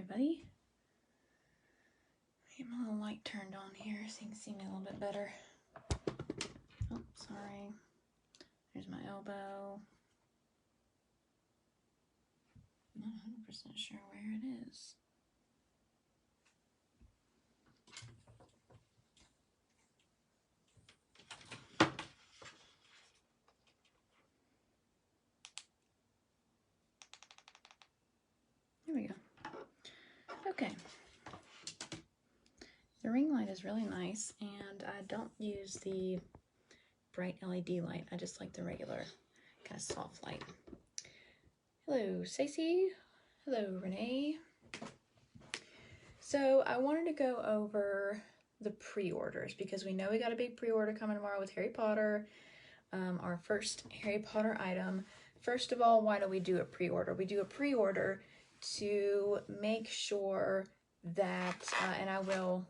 everybody. Get my little light turned on here so you can see me a little bit better. Oh, sorry. There's my elbow. I'm not 100% sure where it is. There we go. Okay. The ring light is really nice, and I don't use the bright LED light. I just like the regular kind of soft light. Hello, Stacey. Hello, Renee. So I wanted to go over the pre-orders because we know we got a big pre-order coming tomorrow with Harry Potter, our first Harry Potter item. First of all, why do we do a pre-order? We do a pre-order to make sure that, and I will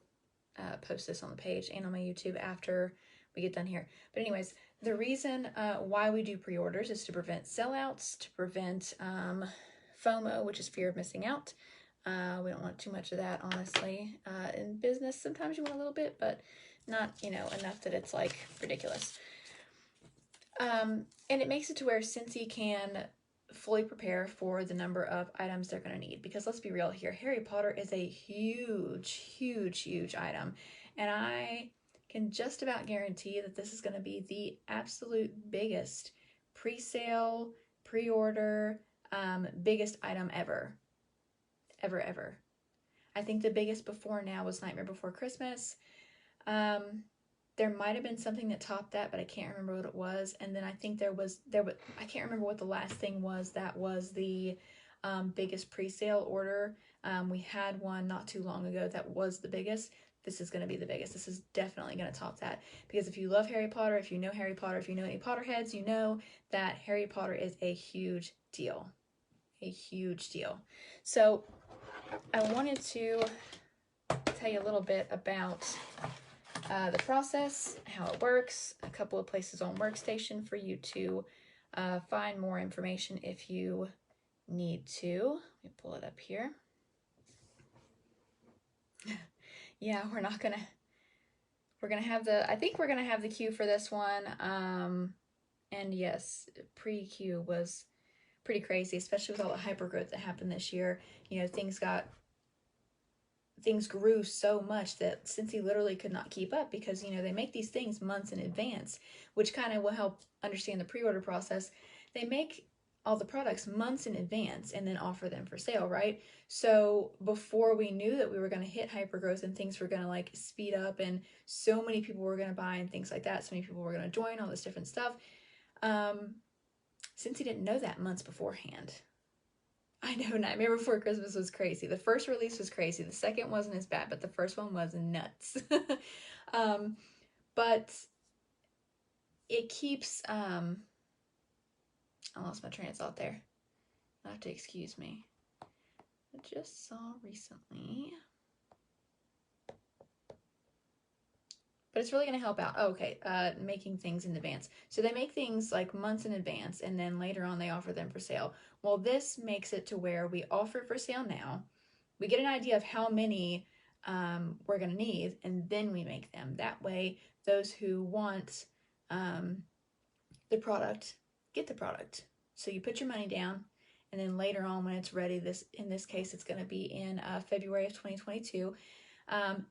post this on the page and on my YouTube after we get done here. But anyways, the reason why we do pre-orders is to prevent sellouts, to prevent FOMO, which is fear of missing out. We don't want too much of that, honestly. In business, sometimes you want a little bit, but not, enough that it's like ridiculous. And it makes it to where Scentsy can fully prepare for the number of items they're going to need. Because let's be real here, Harry Potter is a huge, huge, huge item. And I can just about guarantee that this is going to be the absolute biggest pre-sale, pre-order, biggest item ever. Ever. I think the biggest before now was Nightmare Before Christmas. There might have been something that topped that, but I can't remember what it was. And then I think I can't remember what the last thing was that was the biggest pre-sale order. We had one not too long ago that was the biggest. This is going to be the biggest. This is definitely going to top that. Because if you love Harry Potter, if you know Harry Potter, if you know any Potterheads, you know that Harry Potter is a huge deal. A huge deal. So I wanted to tell you a little bit about the process, how it works, a couple of places on Workstation for you to find more information if you need to. Let me pull it up here. Yeah, we're gonna have the queue for this one. And yes, pre-queue was pretty crazy, especially with all the hyper growth that happened this year. Things grew so much that Scentsy literally could not keep up because, they make these things months in advance, which kind of will help understand the pre-order process. They make all the products months in advance and then offer them for sale, right? So before we knew that we were going to hit hypergrowth and things were going to speed up and so many people were going to buy and things like that, so many people were going to join, all this different stuff, Scentsy didn't know that months beforehand. I know Nightmare Before Christmas was crazy. The first release was crazy. The second wasn't as bad, but the first one was nuts. But it keeps, I lost my train of thought there. You'll have to excuse me. I just saw recently. But it's really going to help out. Oh, okay, making things in advance. So they make things months in advance, and then later on they offer them for sale. Well, this makes it to where we offer it for sale now. We get an idea of how many we're going to need, and then we make them. That way, those who want the product get the product. So you put your money down, and then later on when it's ready, in this case, it's going to be in February of 2022,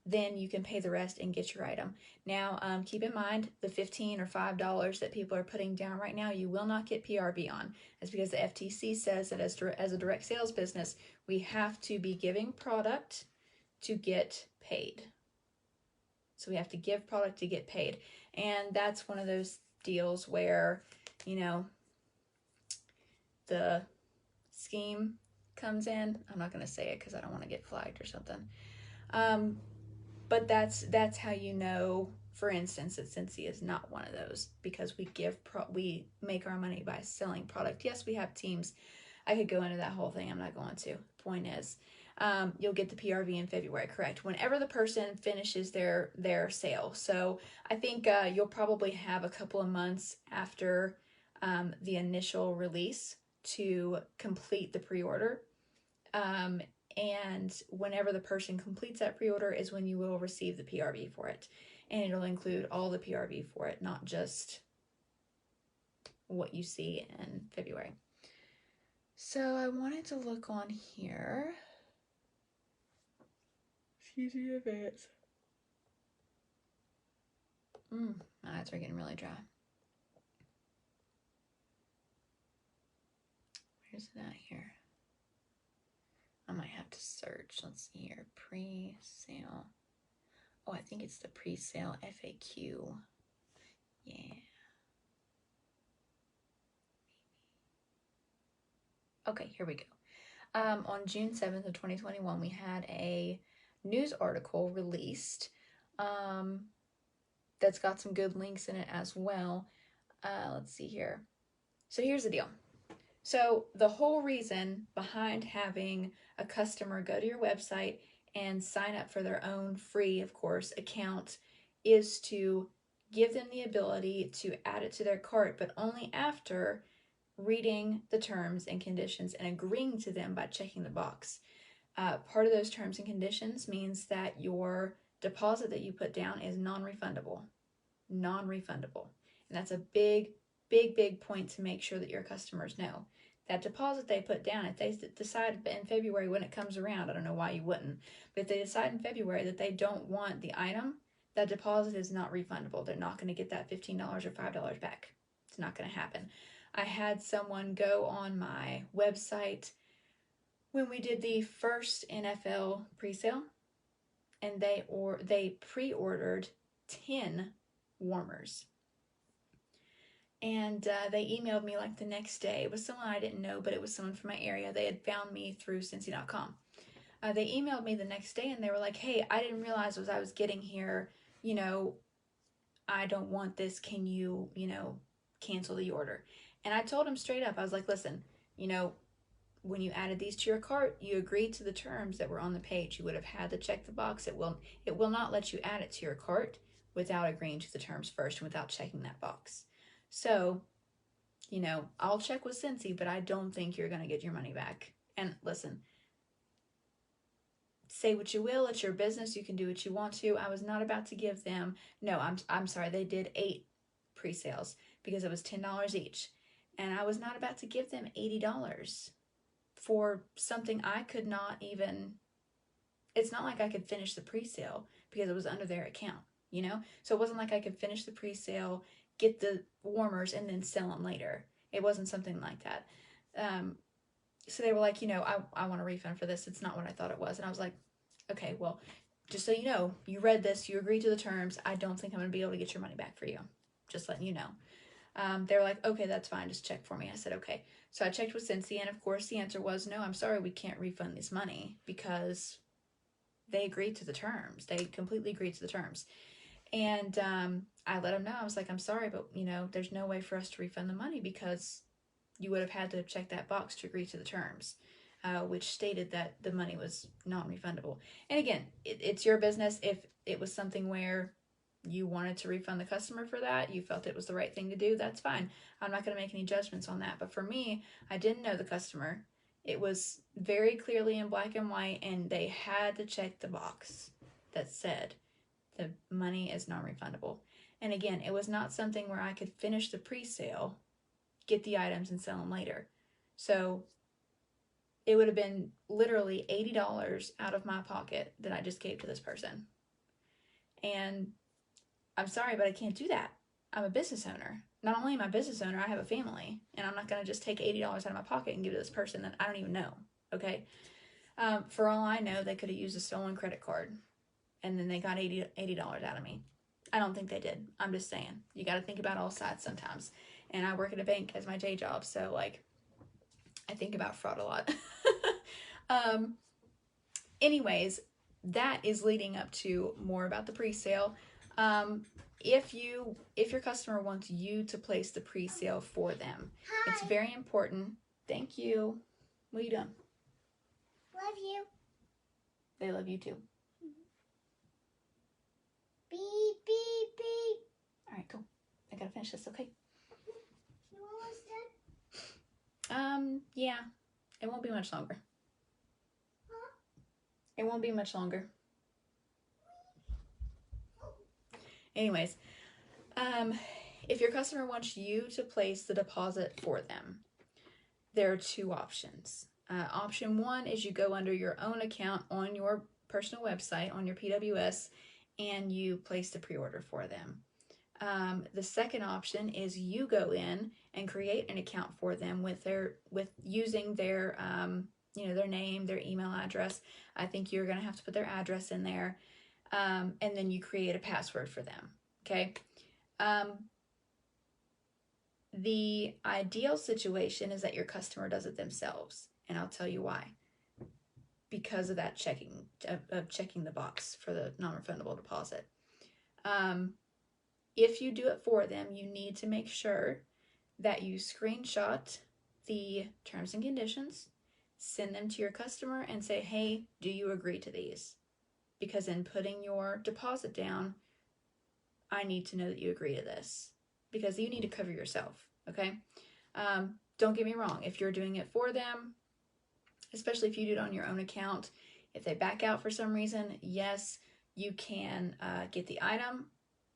then you can pay the rest and get your item. Now, keep in mind the $15 or $5 that people are putting down right now, you will not get PRV on. That's because the FTC says that as a direct sales business, we have to be giving product to get paid. So we have to give product to get paid. And that's one of those deals where, the scheme comes in. I'm not going to say it because I don't want to get flagged or something. But that's how you know, for instance, that Scentsy is not one of those, because we make our money by selling product. Yes, we have teams. I could go into that whole thing. I'm not going to. Point is, you'll get the PRV in February, correct? Whenever the person finishes their sale. So I think you'll probably have a couple of months after the initial release to complete the pre-order. And whenever the person completes that pre-order is when you will receive the PRV for it. And it'll include all the PRV for it, not just what you see in February. So I wanted to look on here. Excuse me, advance. My eyes are getting really dry. Where's that here? I might have to search. Let's see here. Presale. Oh, I think it's the presale FAQ. Yeah. Okay, here we go. On June 7th of 2021, we had a news article released that's got some good links in it as well. Let's see here. So here's the deal. So the whole reason behind having a customer go to your website and sign up for their own free, of course, account is to give them the ability to add it to their cart, but only after reading the terms and conditions and agreeing to them by checking the box. Part of those terms and conditions means that your deposit that you put down is non-refundable. Non-refundable. And that's a big point to make sure that your customers know. That deposit they put down, if they decide in February when it comes around, I don't know why you wouldn't, but if they decide in February that they don't want the item, that deposit is not refundable. They're not going to get that $15 or $5 back. It's not going to happen. I had someone go on my website when we did the first NFL presale, and they pre-ordered 10 warmers. And they emailed me like the next day. It was someone I didn't know, but it was someone from my area. They had found me through Scentsy.com. They emailed me the next day and they were like, hey, I didn't realize as I was getting here, I don't want this. Can you, cancel the order? And I told them straight up, I was like, listen, when you added these to your cart, you agreed to the terms that were on the page. You would have had to check the box. It will not let you add it to your cart without agreeing to the terms first and without checking that box. So, I'll check with Scentsy, but I don't think you're going to get your money back. And listen, say what you will. It's your business. You can do what you want to. I was not about to give them, no, I'm sorry. They did 8 pre-sales because it was $10 each. And I was not about to give them $80 for something I could not even, it's not like I could finish the pre-sale because it was under their account, So it wasn't like I could finish the pre-sale, get the warmers, and then sell them later. It wasn't something like that. So they were like, I want a refund for this. It's not what I thought it was. And I was like, okay, well, just so you know, you read this, you agreed to the terms. I don't think I'm going to be able to get your money back for you. Just letting you know. They were like, okay, that's fine. Just check for me. I said, okay. So I checked with Scentsy, and of course the answer was, no, I'm sorry, we can't refund this money because they agreed to the terms. They completely agreed to the terms. And I let them know. I was like, I'm sorry, but, there's no way for us to refund the money because you would have had to check that box to agree to the terms, which stated that the money was non-refundable. And again, it's your business. If it was something where you wanted to refund the customer for that, you felt it was the right thing to do, that's fine. I'm not going to make any judgments on that. But for me, I didn't know the customer. It was very clearly in black and white, and they had to check the box that said the money is non-refundable. And again, it was not something where I could finish the pre-sale, get the items, and sell them later. So it would have been literally $80 out of my pocket that I just gave to this person. And I'm sorry, but I can't do that. I'm a business owner. Not only am I a business owner, I have a family. And I'm not going to just take $80 out of my pocket and give it to this person that I don't even know. Okay? For all I know, they could have used a stolen credit card. And then they got $80 out of me. I don't think they did. I'm just saying. You got to think about all sides sometimes. And I work at a bank as my day job. So, I think about fraud a lot. Anyways, that is leading up to more about the pre-sale. If your customer wants you to place the pre-sale for them, hi, it's very important. Thank you. What are you doing? Love you. They love you too. Beep, beep, beep. All right, cool. I gotta finish this, okay? You almost done? Yeah. It won't be much longer. Huh? It won't be much longer. Anyways, if your customer wants you to place the deposit for them, there are two options. Option one is you go under your own account on your personal website, on your PWS, and you place the pre-order for them. The second option is you go in and create an account for them with using their their name, their email address. I think you're gonna have to put their address in there, and then you create a password for them. Okay. The ideal situation is that your customer does it themselves, and I'll tell you why. Because of that checking the box for the non-refundable deposit. If you do it for them, you need to make sure that you screenshot the terms and conditions, send them to your customer, and say, hey, do you agree to these? Because in putting your deposit down, I need to know that you agree to this, because you need to cover yourself, okay? Don't get me wrong. If you're doing it for them, especially if you do it on your own account, if they back out for some reason, yes, you can get the item.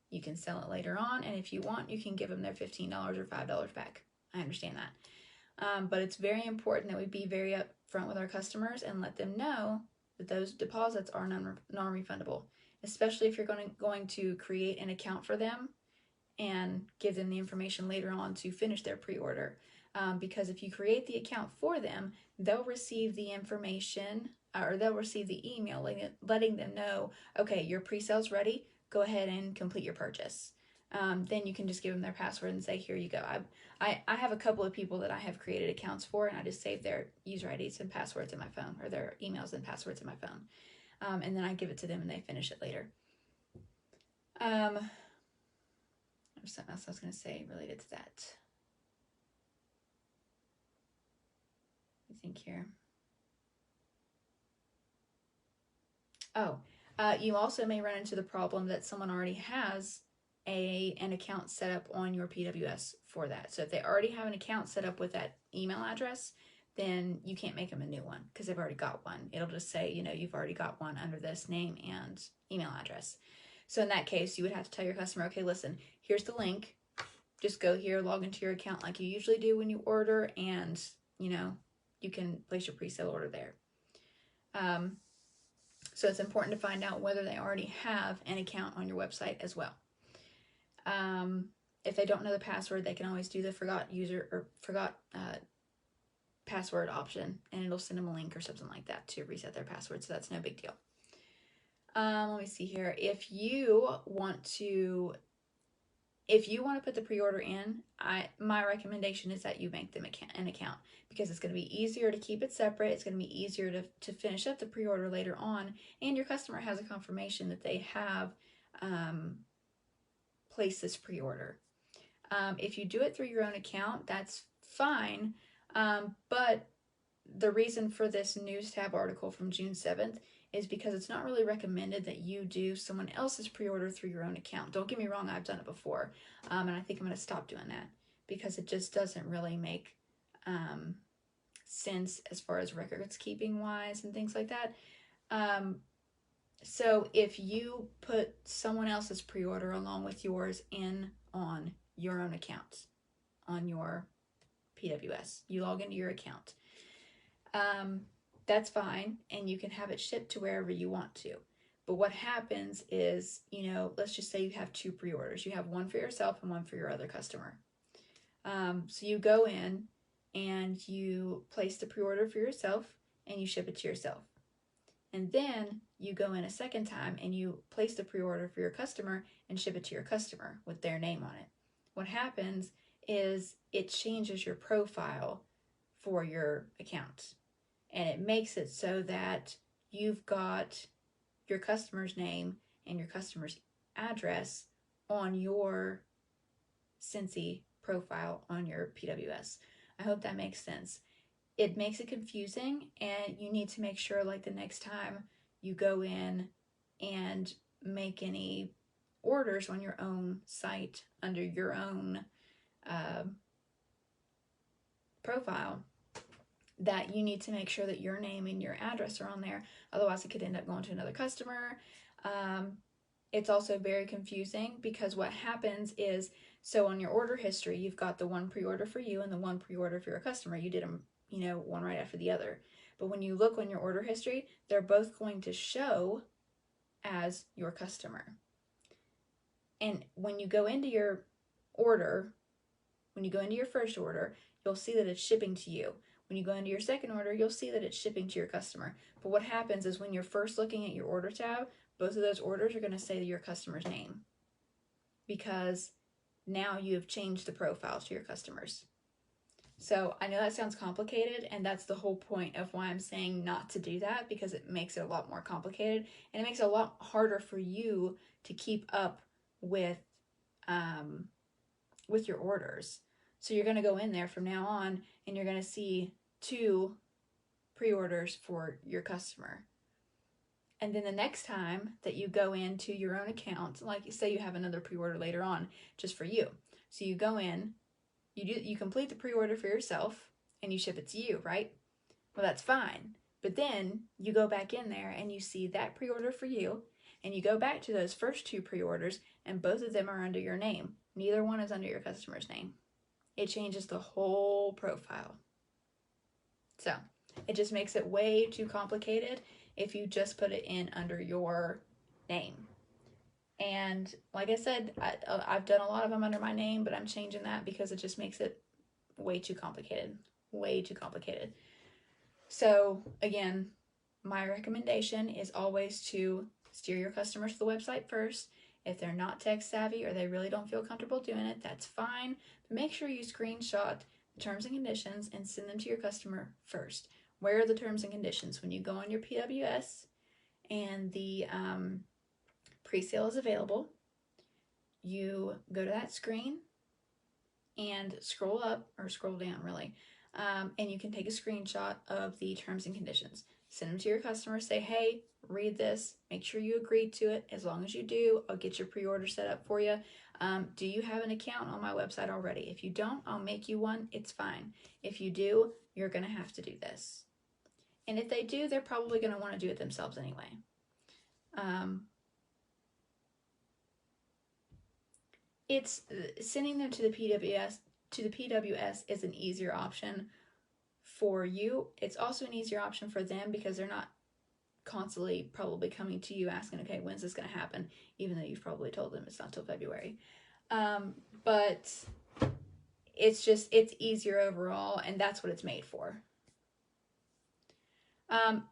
You can sell it later on, and if you want, you can give them their $15 or $5 back. I understand that. But it's very important that we be very upfront with our customers and let them know that those deposits are non-refundable, especially if you're going to create an account for them and give them the information later on to finish their pre-order. Because if you create the account for them, they'll receive the information, or they'll receive the email letting them know, okay, your pre-sale's ready, go ahead and complete your purchase. Then you can just give them their password and say, here you go. I have a couple of people that I have created accounts for, and I just save their user IDs and passwords in my phone, or their emails and passwords in my phone. And then I give it to them and they finish it later. There's something else I was going to say related to that. I think here. Oh, you also may run into the problem that someone already has an account set up on your PWS for that. So if they already have an account set up with that email address, then you can't make them a new one because they've already got one. It'll just say, you've already got one under this name and email address. So in that case, you would have to tell your customer, okay, listen, here's the link. Just go here, log into your account like you usually do when you order, and, you can place your pre-sale order there. So it's important to find out whether they already have an account on your website as well. If they don't know the password, they can always do the forgot password option, and it'll send them a link or something like that to reset their password. So that's no big deal. Let me see here. If you want to put the pre-order in, my recommendation is that you make them an account, because it's going to be easier to keep it separate. It's going to be easier to finish up the pre-order later on, and your customer has a confirmation that they have placed this pre-order. If you do it through your own account, that's fine, but the reason for this News Tab article from June 7th is because it's not really recommended that you do someone else's pre-order through your own account. Don't get me wrong, I've done it before, and I think I'm going to stop doing that because it just doesn't really make sense as far as records keeping wise and things like that. So if you put someone else's pre-order along with yours in on your own account, on your PWS, you log into your account, that's fine, and you can have it shipped to wherever you want to. But what happens is, let's just say you have two pre-orders. You have one for yourself and one for your other customer. So you go in and you place the pre-order for yourself and you ship it to yourself. And then you go in a second time and you place the pre-order for your customer and ship it to your customer with their name on it. What happens is it changes your profile for your account. And it makes it so that you've got your customer's name and your customer's address on your Scentsy profile on your PWS. I hope that makes sense. It makes it confusing, and you need to make sure, like, the next time you go in and make any orders on your own site under your own profile, that you need to make sure that your name and your address are on there. Otherwise, it could end up going to another customer. It's also very confusing because what happens is, so on your order history, you've got the one pre-order for you and the one pre-order for your customer. You did them, one right after the other. But when you look on your order history, they're both going to show as your customer. And when you go into your order, when you go into your first order, you'll see that it's shipping to you. When you go into your second order, you'll see that it's shipping to your customer. But what happens is when you're first looking at your order tab, both of those orders are going to say your customer's name because now you have changed the profile to your customers. So I know that sounds complicated, and that's the whole point of why I'm saying not to do that, because it makes it a lot more complicated and it makes it a lot harder for you to keep up with your orders. So you're going to go in there from now on and you're going to see 2 pre-orders for your customer. And then the next time that you go into your own account, like say you have another pre-order later on just for you. So you go in, you complete the pre-order for yourself and you ship it to you, right? Well, that's fine. But then you go back in there and you see that pre-order for you, and you go back to those first 2 pre-orders and both of them are under your name. Neither one is under your customer's name. It changes the whole profile. So it just makes it way too complicated if you just put it in under your name. And like I said, I've done a lot of them under my name, but I'm changing that because it just makes it way too complicated. Way too complicated. So again, my recommendation is always to steer your customers to the website first. If they're not tech savvy or they really don't feel comfortable doing it, that's fine. But make sure you screenshot the terms and conditions and send them to your customer first. Where are the terms and conditions? When you go on your PWS and the pre-sale is available, you go to that screen and scroll up, or scroll down really, and you can take a screenshot of the terms and conditions. Send them to your customer, say, hey, read this, make sure you agree to it. As long as you do, I'll get your pre-order set up for you. Do you have an account on my website already? If you don't, I'll make you one. It's fine. If you do, you're going to have to do this. And if they do, they're probably going to want to do it themselves anyway. It's sending them to the PWS. Is an easier option for you. It's also an easier option for them because they're not constantly probably coming to you asking, okay, when's this going to happen? Even though you've probably told them it's not till February. But it's easier overall, and that's what it's made for.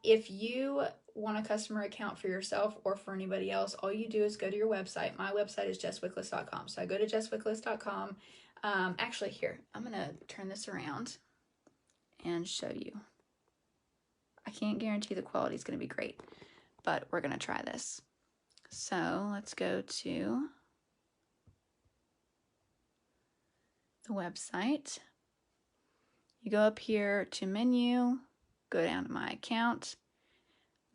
If you want a customer account for yourself or for anybody else, all you do is go to your website. My website is jesswickless.com. So I go to jesswickless.com. Actually, here, I'm going to turn this around and show you. I can't guarantee the quality is going to be great, but we're going to try this. So let's go to the website. You go up here to menu, go down to my account,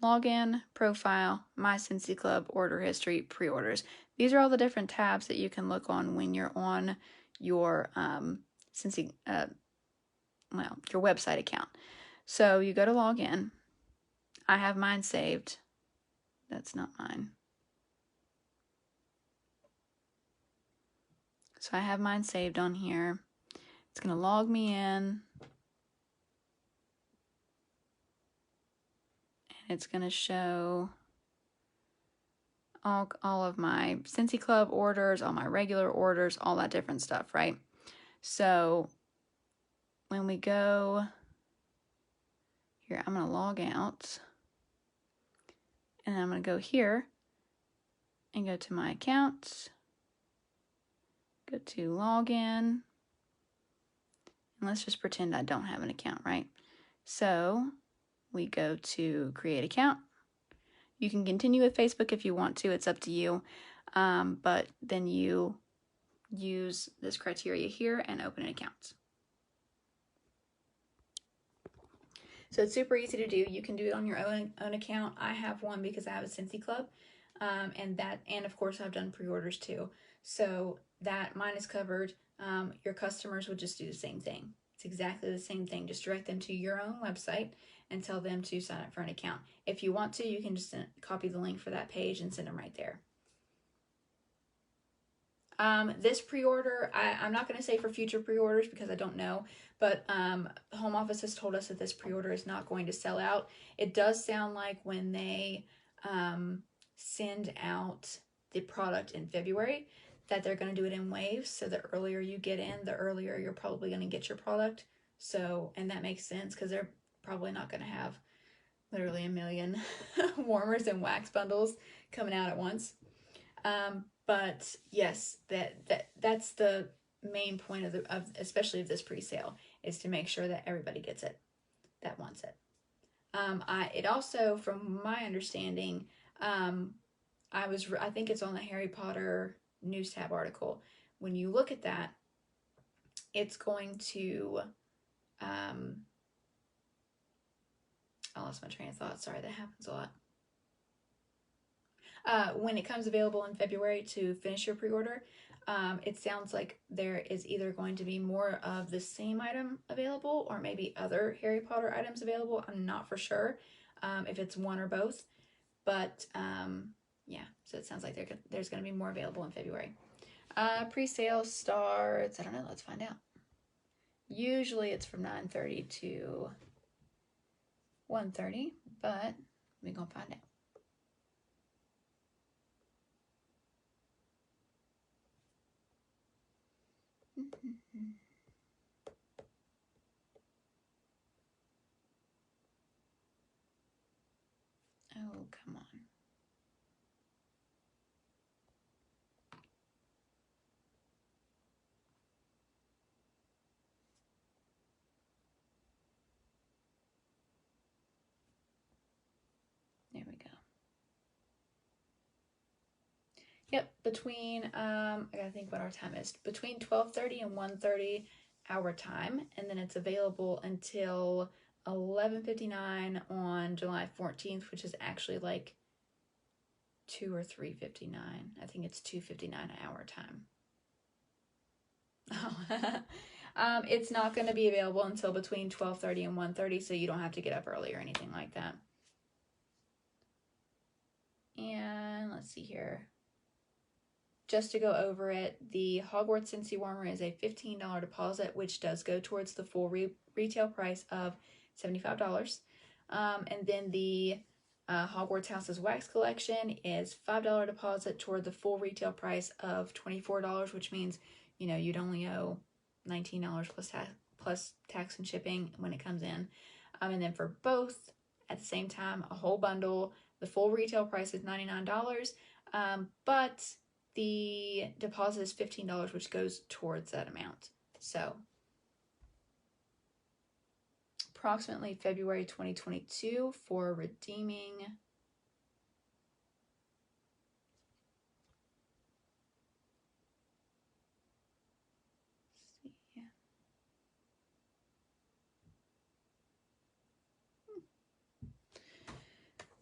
login, profile, my Scentsy Club, order history, pre-orders. These are all the different tabs that you can look on when you're on your Scentsy, your website account. So you go to login. I have mine saved. That's not mine. So I have mine saved on here. It's going to log me in. And it's going to show all of my Scentsy Club orders, all my regular orders, all that different stuff, right? So when we go here, I'm going to log out. And I'm going to go here and go to my account. Go to login. And let's just pretend I don't have an account, right? So we go to create account. You can continue with Facebook if you want to. It's up to you. But then you use this criteria here and open an account. So it's super easy to do. You can do it on your own account. I have one because I have a Scentsy Club. And of course I've done pre-orders too. So that mine is covered. Your customers would just do the same thing. It's exactly the same thing. Just direct them to your own website and tell them to sign up for an account. If you want to, you can just copy the link for that page and send them right there. This pre-order, I'm not going to say for future pre-orders because I don't know, but Home Office has told us that this pre-order is not going to sell out. It does sound like when they send out the product in February that they're going to do it in waves. So the earlier you get in, the earlier you're probably going to get your product. So, and that makes sense because they're probably not going to have literally a million warmers and wax bundles coming out at once. But yes, that's the main point of especially of this pre-sale, is to make sure that everybody gets it that wants it. It also, from my understanding, I think it's on the Harry Potter news tab article. When you look at that, it's going to I lost my train of thought. Sorry, that happens a lot. When it comes available in February to finish your pre-order, it sounds like there is either going to be more of the same item available or maybe other Harry Potter items available. I'm not for sure if it's one or both, but yeah, so it sounds like there's going to be more available in February. Pre-sale starts, I don't know, let's find out. Usually it's from 9:30 to 1:30, but we're going to find out. Oh, come on. There we go. Yep, between I gotta think what our time is. Between 12:30 and 1:30 our time, and then it's available until 11:59 on July 14th, which is actually like 2 or 3:59. I think it's 2:59 our time. It's not going to be available until between 12:30 and 1:30, so you don't have to get up early or anything like that. And let's see here. Just to go over it, the Hogwarts Scentsy Warmer is a $15 deposit, which does go towards the full retail price of $75. And then the Hogwarts Houses Wax Collection is $5 deposit toward the full retail price of $24, which means, you know, you'd only owe $19 plus tax and shipping when it comes in. And then for both, at the same time, a whole bundle, the full retail price is $99, but the deposit is $15, which goes towards that amount. So, approximately February 2022 for redeeming.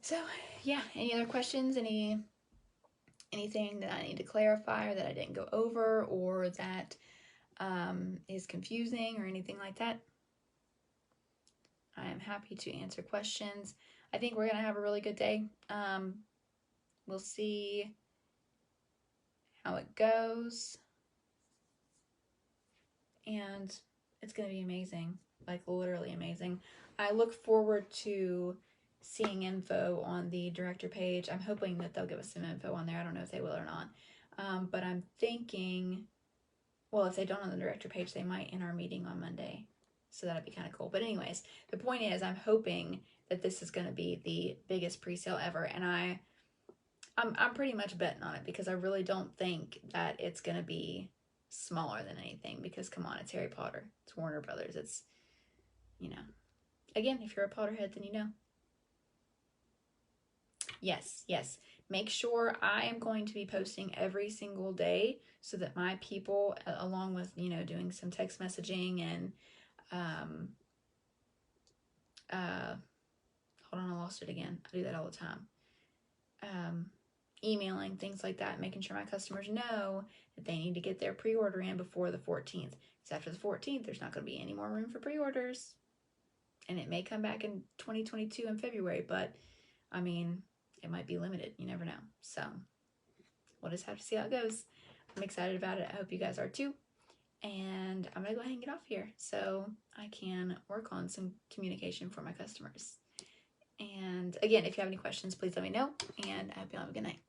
So, yeah, any other questions? Anything that I need to clarify or that I didn't go over or that is confusing or anything like that? I am happy to answer questions. I think we're going to have a really good day. We'll see how it goes. And it's going to be amazing, like literally amazing. I look forward to seeing info on the director page. I'm hoping that they'll give us some info on there. I don't know if they will or not. But I'm thinking, well, if they don't on the director page, they might in our meeting on Monday. So that'd be kind of cool. But anyways, the point is I'm hoping that this is going to be the biggest pre-sale ever. And I'm pretty much betting on it because I really don't think that it's going to be smaller than anything because, come on, it's Harry Potter. It's Warner Brothers. It's, you know. Again, if you're a Potterhead, then you know. Yes. Make sure I am going to be posting every single day so that my people, along with, you know, doing some text messaging and, hold on, I lost it again. I do that all the time. emailing, things like that, making sure my customers know that they need to get their pre-order in before the 14th. Because after the 14th, there's not going to be any more room for pre-orders. And it may come back in 2022 in February, but I mean, it might be limited. You never know. So we'll just have to see how it goes. I'm excited about it. I hope you guys are too. And I'm going to go ahead and get off here so I can work on some communication for my customers. And again, if you have any questions, please let me know. And I hope you all have a good night.